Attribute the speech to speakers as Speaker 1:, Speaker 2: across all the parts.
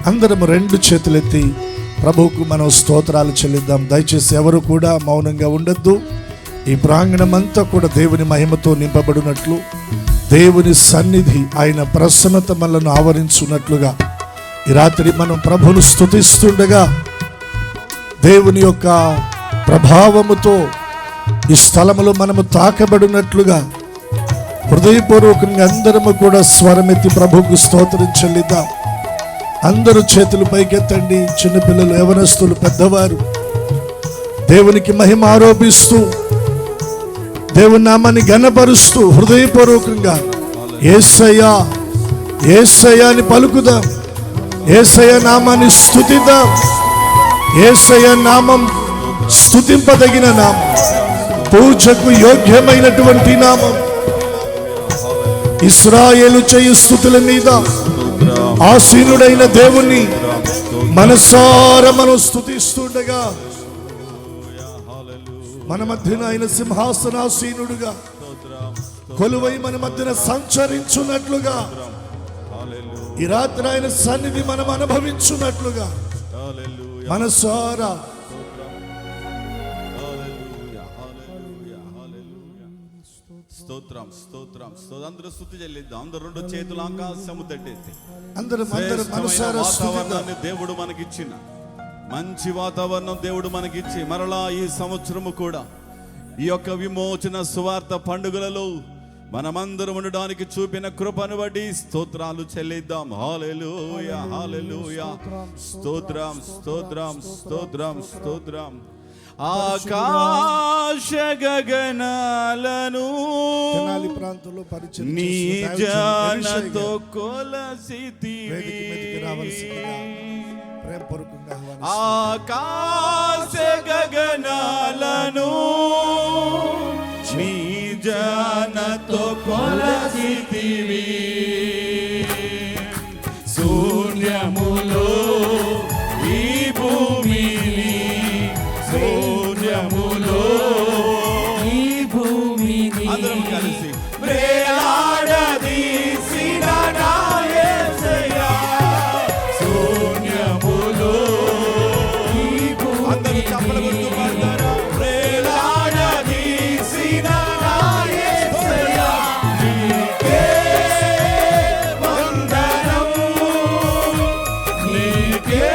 Speaker 1: అందరము రెండు చేతులెత్తి ప్రభువుకు మనం స్తోత్రాలు చెల్లిద్దాం. దయచేసి ఎవరు కూడా మౌనంగా ఉండొద్దు. ఈ ప్రాంగణం అంతా కూడా దేవుని మహిమతో నింపబడినట్లు, దేవుని సన్నిధి, ఆయన ప్రసన్నత మనలను ఆవరించున్నట్లుగా ఈ రాత్రి మనం ప్రభువును స్తుతిస్తుండగా దేవుని యొక్క ప్రభావముతో ఈ స్థలములో మనము తాకబడినట్లుగా హృదయపూర్వకంగా అందరము కూడా స్వరమెత్తి ప్రభువుకు స్తోత్రం చెల్లిద్దాం. అందరూ చేతులు పైకెత్తండి. చిన్నపిల్లలు, యవనస్తులు, పెద్దవారు దేవునికి మహిమ ఆరోపిస్తూ దేవుని నామాన్ని ఘనపరుస్తూ హృదయపూర్వకంగా యేసయ్యా యేసయ్యా అని పలుకుదాం. యేసయ్య నామాన్ని స్తుతిద్దాం. యేసయ్య నామం స్తుతింపదగిన నామం, పూజకు యోగ్యమైనటువంటి నామం. ఇశ్రాయేలు చేయు స్తుతుల మీద ఆసీనుడైన దేవుణ్ణి మనసారా మనం స్తుతిస్తుండగా మన మధ్యన ఆయన సింహాసనాసీనుడుగా కొలువై మన మధ్యన సంచరించున్నట్లుగా ఈ రాత్రి ఆయన సన్నిధి మనం అనుభవించున్నట్లుగా మనసారా
Speaker 2: స్తోత్రం స్తోత్రం స్తోత్రం. అందరూ స్తుతి చెల్లిద్దాం. అందరూ రెండు చేతులు ఆకాశము తట్టేసి వాతావరణాన్ని దేవుడు మనకిచ్చిన మంచి వాతావరణం దేవుడు మనకిచ్చి మరలా ఈ సంవత్సరము కూడా ఈ యొక్క విమోచన సువార్త పండుగలలో మనమందరం ఉండడానికి చూపిన కృపను బట్టి స్తోత్రాలు చెల్లిద్దాం. హల్లెలూయా హల్లెలూయా. స్తోత్రం స్తోత్రం స్తోత్రం స్తోత్రం. ఆకాశ గగనాలను నీ జానతో కొలసితివి. ఆకాశ గగనాలను నీ జానతో కొలసితివి. శూన్యములో ఈ భూమిని, శూన్యములో ఈ భూమిని అందరం కలిసి వేలాడదీసిన నా యేసయ్యా. శూన్యములో ఈ భూమిని అందరూ చప్పట్లు కొడుతూ పాడతారా? వేలాడదీసిన నా యేసయ్యా, నీకే వందనం, నీకే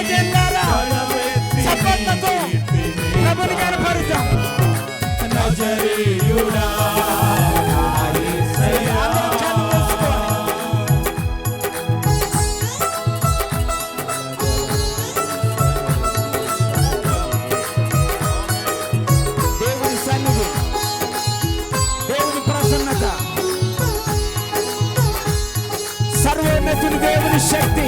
Speaker 3: ప్రజలారా చప్పట్లతో ప్రభుని కనపరుద్దాం.
Speaker 2: నజరేయుడా
Speaker 3: దేవుని సన్నిధి, దేవుని ప్రసన్నత, సర్వోన్నతుని దేవుని శక్తి